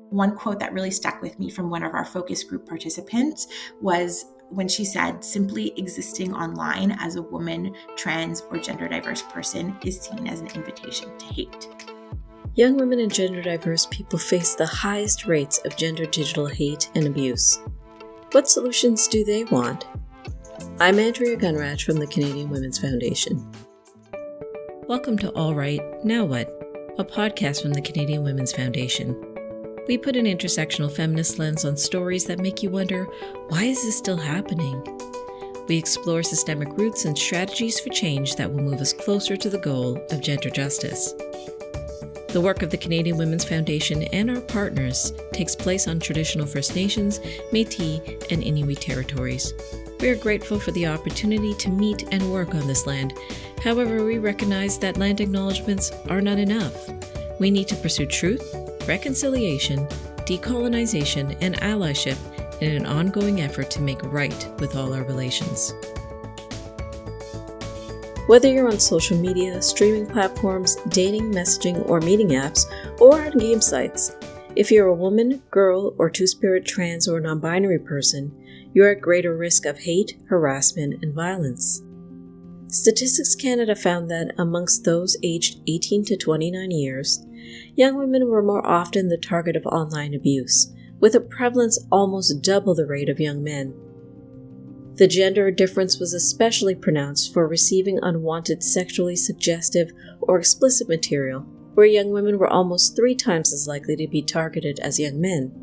One quote that really stuck with me from one of our focus group participants was when she said, simply existing online as a woman, trans, or gender diverse person is seen as an invitation to hate. Young women and gender diverse people face the highest rates of gender digital hate and abuse. What solutions do they want? I'm Andrea Gunraj from the Canadian Women's Foundation. Welcome to All Right, Now What? A podcast from the Canadian Women's Foundation. We put an intersectional feminist lens on stories that make you wonder, why is this still happening? We explore systemic roots and strategies for change that will move us closer to the goal of gender justice. The work of the Canadian Women's Foundation and our partners takes place on traditional First Nations, Métis, and Inuit territories. We are grateful for the opportunity to meet and work on this land. However, we recognize that land acknowledgements are not enough. We need to pursue truth, reconciliation, decolonization, and allyship in an ongoing effort to make right with all our relations. Whether you're on social media, streaming platforms, dating, messaging, or meeting apps, or on game sites, if you're a woman, girl, or two-spirit, trans, or non-binary person, you're at greater risk of hate, harassment, and violence. Statistics Canada found that amongst those aged 18 to 29 years, young women were more often the target of online abuse, with a prevalence almost double the rate of young men. The gender difference was especially pronounced for receiving unwanted sexually suggestive or explicit material, where young women were almost 3 times as likely to be targeted as young men.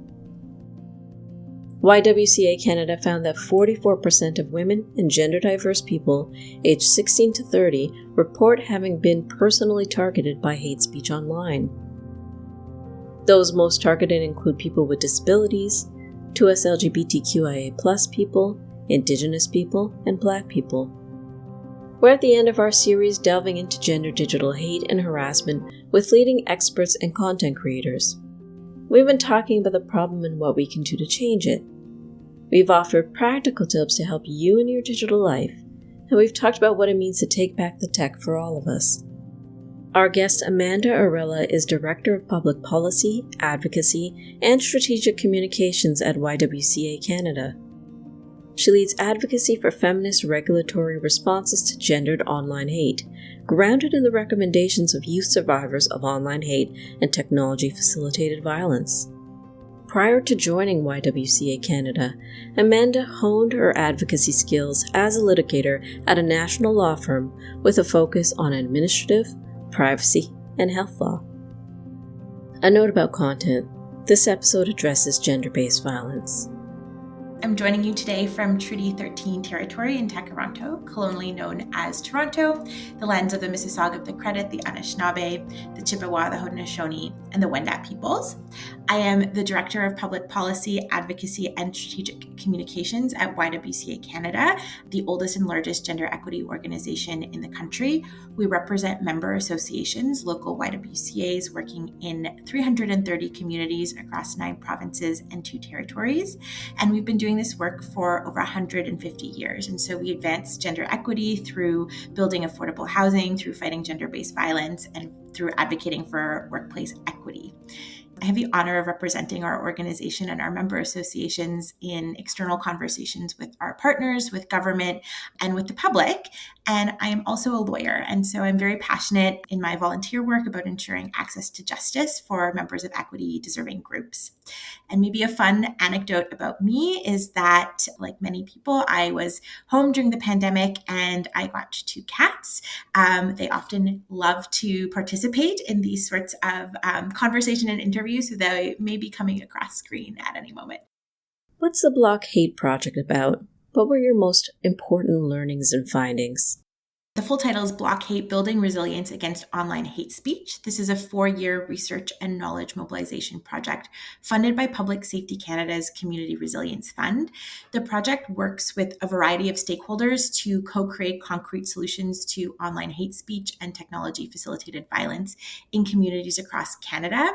YWCA Canada found that 44% of women and gender diverse people aged 16 to 30 report having been personally targeted by hate speech online. Those most targeted include people with disabilities, 2S LGBTQIA+ people, Indigenous people, and Black people. We're at the end of our series delving into gender digital hate and harassment with leading experts and content creators. We've been talking about the problem and what we can do to change it. We've offered practical tips to help you in your digital life, and we've talked about what it means to take back the tech for all of us. Our guest Amanda Arella is Director of Public Policy, Advocacy, and Strategic Communications at YWCA Canada. She leads advocacy for feminist regulatory responses to gendered online hate, grounded in the recommendations of youth survivors of online hate and technology-facilitated violence. Prior to joining YWCA Canada, Amanda honed her advocacy skills as a litigator at a national law firm with a focus on administrative, privacy, and health law. A note about content. This episode addresses gender-based violence. I'm joining you today from Treaty 13 territory in Takaranto, colonially known as Toronto, the lands of the Mississauga of the Credit, the Anishinaabe, the Chippewa, the Haudenosaunee, and the Wendat peoples. I am the Director of Public Policy, Advocacy, and Strategic Communications at YWCA Canada, the oldest and largest gender equity organization in the country. We represent member associations, local YWCAs working in 330 communities across 9 provinces and 2 territories. And we've been doing this work for over 150 years. And so we advance gender equity through building affordable housing, through fighting gender-based violence, and through advocating for workplace equity. I have the honor of representing our organization and our member associations in external conversations with our partners, with government, and with the public. And I am also a lawyer. And so I'm very passionate in my volunteer work about ensuring access to justice for members of equity deserving groups. And maybe a fun anecdote about me is that, like many people, I was home during the pandemic and I got 2 cats. They often love to participate in these sorts of conversation and interviews, so they may be coming across screen at any moment. What's the Block Hate Project about? What were your most important learnings and findings? The full title is Block Hate, Building Resilience Against Online Hate Speech. This is a 4-year research and knowledge mobilization project funded by Public Safety Canada's Community Resilience Fund. The project works with a variety of stakeholders to co-create concrete solutions to online hate speech and technology-facilitated violence in communities across Canada.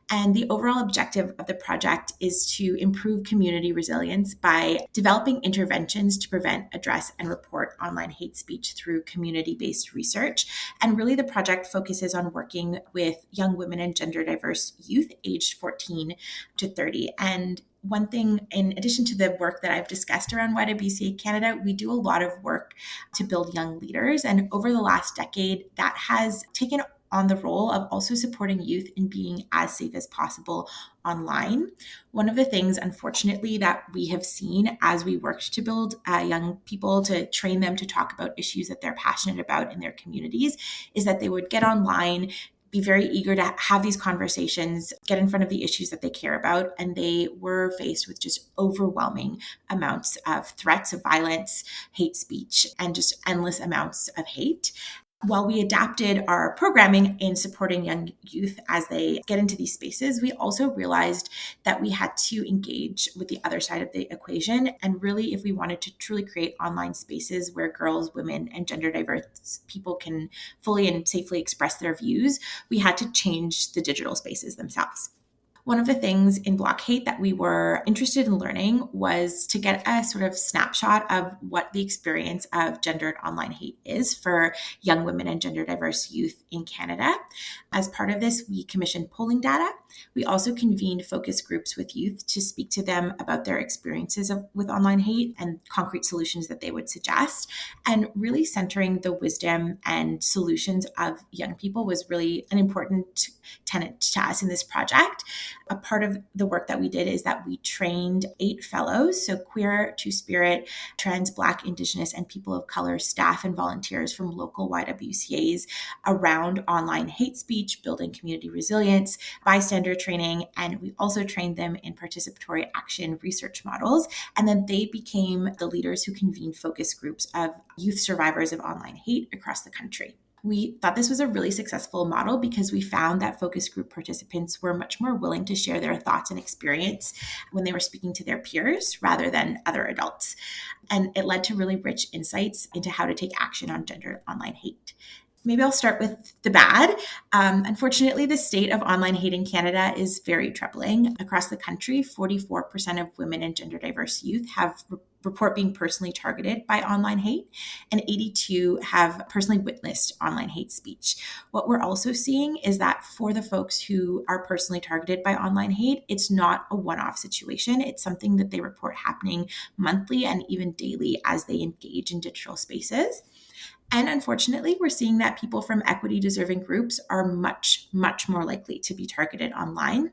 And the overall objective of the project is to improve community resilience by developing interventions to prevent, address, and report online hate speech through community community-based research. And really the project focuses on working with young women and gender diverse youth aged 14 to 30. And one thing, in addition to the work that I've discussed around YWCA Canada, we do a lot of work to build young leaders. And over the last decade, that has taken on the role of also supporting youth in being as safe as possible online. One of the things, unfortunately, that we have seen as we worked to build young people, to train them to talk about issues that they're passionate about in their communities, is that they would get online, be very eager to have these conversations, get in front of the issues that they care about, and they were faced with just overwhelming amounts of threats of violence, hate speech, and just endless amounts of hate. While we adapted our programming in supporting young youth as they get into these spaces, we also realized that we had to engage with the other side of the equation. And really, if we wanted to truly create online spaces where girls, women, and gender diverse people can fully and safely express their views, we had to change the digital spaces themselves. One of the things in Block Hate that we were interested in learning was to get a sort of snapshot of what the experience of gendered online hate is for young women and gender diverse youth in Canada. As part of this, we commissioned polling data. We also convened focus groups with youth to speak to them about their experiences with online hate and concrete solutions that they would suggest. And really centering the wisdom and solutions of young people was really an important tenet to us in this project. A part of the work that we did is that we trained 8 fellows, so queer, Two-Spirit, trans, Black, Indigenous, and people of color staff and volunteers from local YWCAs around online hate speech, building community resilience, bystander training, and we also trained them in participatory action research models. And then they became the leaders who convened focus groups of youth survivors of online hate across the country. We thought this was a really successful model because we found that focus group participants were much more willing to share their thoughts and experience when they were speaking to their peers rather than other adults. And it led to really rich insights into how to take action on gendered online hate. Maybe I'll start with the bad. Unfortunately, the state of online hate in Canada is very troubling. Across the country, 44% of women and gender diverse youth have report being personally targeted by online hate, and 82 have personally witnessed online hate speech. What we're also seeing is that for the folks who are personally targeted by online hate, it's not a one-off situation. It's something that they report happening monthly and even daily as they engage in digital spaces. And unfortunately, we're seeing that people from equity-deserving groups are much, much more likely to be targeted online.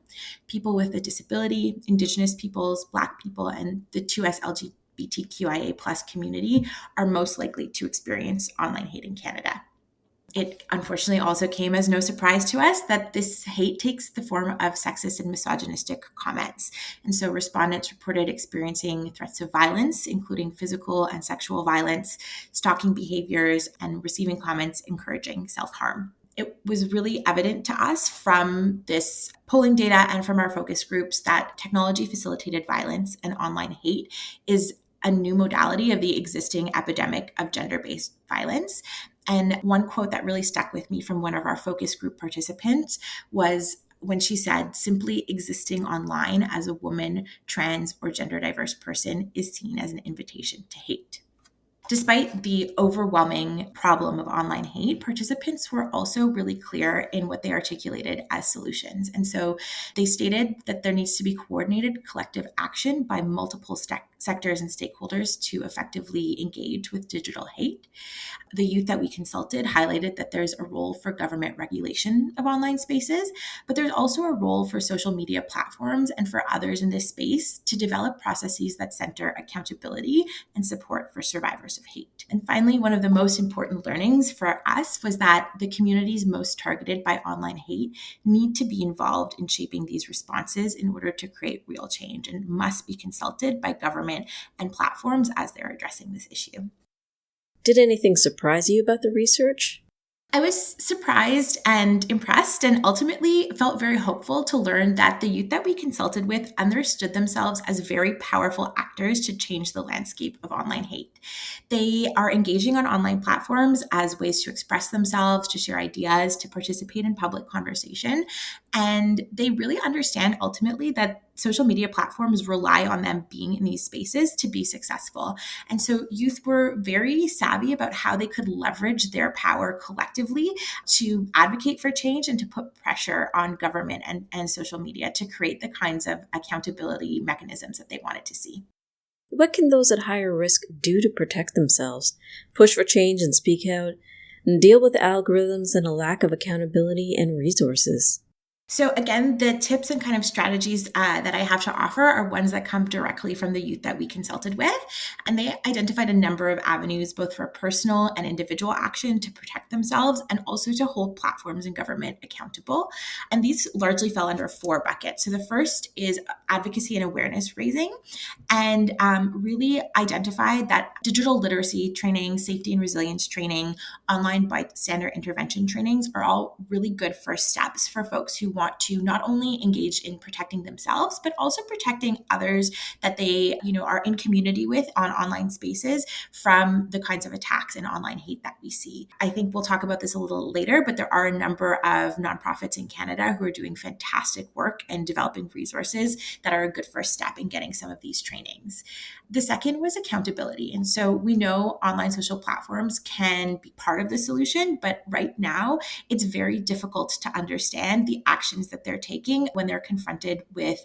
People with a disability, Indigenous peoples, Black people, and the 2S LGBTQIA plus community are most likely to experience online hate in Canada. It unfortunately also came as no surprise to us that this hate takes the form of sexist and misogynistic comments. And so respondents reported experiencing threats of violence, including physical and sexual violence, stalking behaviors, and receiving comments encouraging self-harm. It was really evident to us from this polling data and from our focus groups that technology-facilitated violence and online hate is a new modality of the existing epidemic of gender-based violence. And one quote that really stuck with me from one of our focus group participants was when she said, simply existing online as a woman, trans, or gender diverse person is seen as an invitation to hate. Despite the overwhelming problem of online hate, participants were also really clear in what they articulated as solutions. And so they stated that there needs to be coordinated collective action by multiple sectors and stakeholders to effectively engage with digital hate. The youth that we consulted highlighted that there's a role for government regulation of online spaces, but there's also a role for social media platforms and for others in this space to develop processes that center accountability and support for survivors of hate. And finally, one of the most important learnings for us was that the communities most targeted by online hate need to be involved in shaping these responses in order to create real change and must be consulted by government and platforms as they're addressing this issue. Did anything surprise you about the research? I was surprised and impressed and ultimately felt very hopeful to learn that the youth that we consulted with understood themselves as very powerful actors to change the landscape of online hate. They are engaging on online platforms as ways to express themselves, to share ideas, to participate in public conversation. And they really understand ultimately that social media platforms rely on them being in these spaces to be successful. And so youth were very savvy about how they could leverage their power collectively to advocate for change and to put pressure on government and social media to create the kinds of accountability mechanisms that they wanted to see. What can those at higher risk do to protect themselves, push for change and speak out, and deal with algorithms and a lack of accountability and resources? So again, the tips and kind of strategies that I have to offer are ones that come directly from the youth that we consulted with. And they identified a number of avenues, both for personal and individual action to protect themselves and also to hold platforms and government accountable. And these largely fell under 4 buckets. So the first is advocacy and awareness raising, and really identified that digital literacy training, safety and resilience training, online bystander intervention trainings are all really good first steps for folks who want to not only engage in protecting themselves, but also protecting others that they, are in community with on online spaces from the kinds of attacks and online hate that we see. I think we'll talk about this a little later, but there are a number of nonprofits in Canada who are doing fantastic work and developing resources that are a good first step in getting some of these trainings. The second was accountability. And so we know online social platforms can be part of the solution, but right now it's very difficult to understand the actions that they're taking when they're confronted with,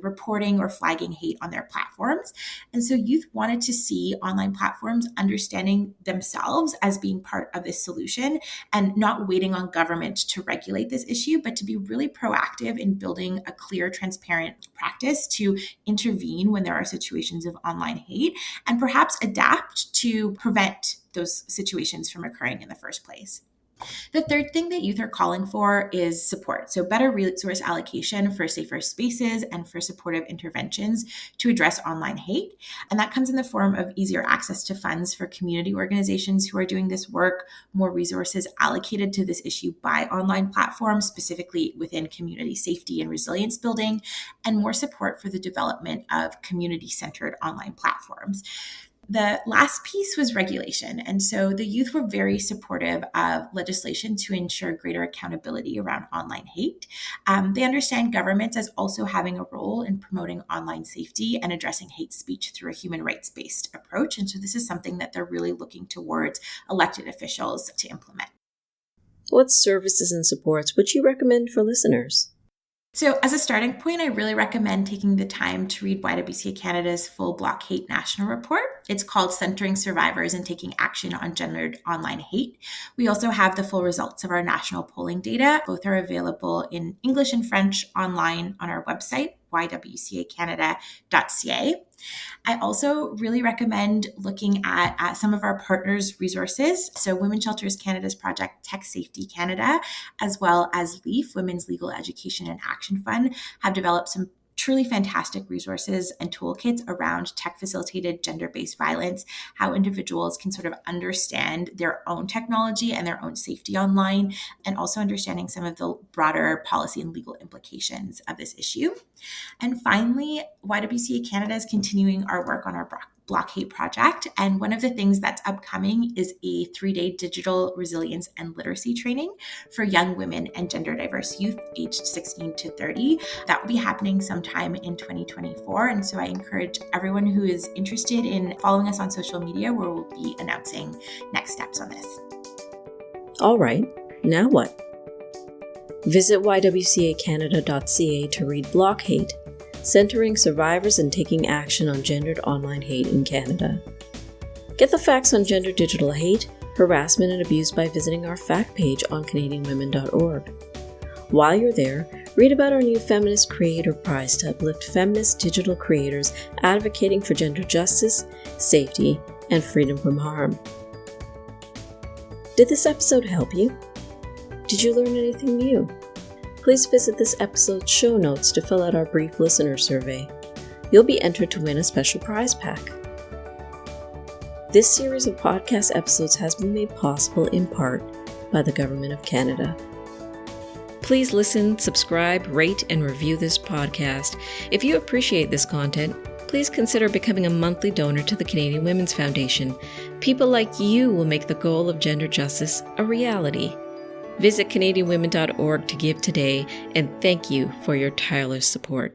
reporting or flagging hate on their platforms. And so youth wanted to see online platforms understanding themselves as being part of this solution and not waiting on government to regulate this issue, but to be really proactive in building a clear, transparent practice to intervene when there are situations of online hate and perhaps adapt to prevent those situations from occurring in the first place. The third thing that youth are calling for is support. So better resource allocation for safer spaces and for supportive interventions to address online hate. And that comes in the form of easier access to funds for community organizations who are doing this work, more resources allocated to this issue by online platforms, specifically within community safety and resilience building, and more support for the development of community-centered online platforms. The last piece was regulation. And so the youth were very supportive of legislation to ensure greater accountability around online hate. They understand governments as also having a role in promoting online safety and addressing hate speech through a human rights-based approach. And so this is something that they're really looking towards elected officials to implement. What services and supports would you recommend for listeners? So as a starting point, I really recommend taking the time to read YWCA Canada's full Block Hate National Report. It's called Centering Survivors and Taking Action on Gendered Online Hate. We also have the full results of our national polling data. Both are available in English and French online on our website, YWCACanada.ca. I also really recommend looking at some of our partners' resources. So Women's Shelters Canada's project Tech Safety Canada, as well as LEAF, Women's Legal Education and Action Fund, have developed some truly fantastic resources and toolkits around tech-facilitated gender-based violence, how individuals can sort of understand their own technology and their own safety online, and also understanding some of the broader policy and legal implications of this issue. And finally, YWCA Canada is continuing our work on our Block Hate project. And one of the things that's upcoming is a 3-day digital resilience and literacy training for young women and gender diverse youth aged 16 to 30. That will be happening sometime in 2024. And so I encourage everyone who is interested in following us on social media, where we'll be announcing next steps on this. All right, now what? Visit ywcacanada.ca to read Block Hate, Centering Survivors and Taking Action on Gendered Online Hate in Canada. Get the facts on gender digital hate, harassment, and abuse by visiting our fact page on CanadianWomen.org. While you're there, read about our new Feminist Creator Prize to uplift feminist digital creators advocating for gender justice, safety, and freedom from harm. Did this episode help you? Did you learn anything new? Please visit this episode's show notes to fill out our brief listener survey. You'll be entered to win a special prize pack. This series of podcast episodes has been made possible in part by the Government of Canada. Please listen, subscribe, rate, and review this podcast. If you appreciate this content, please consider becoming a monthly donor to the Canadian Women's Foundation. People like you will make the goal of gender justice a reality. Visit CanadianWomen.org to give today, and thank you for your tireless support.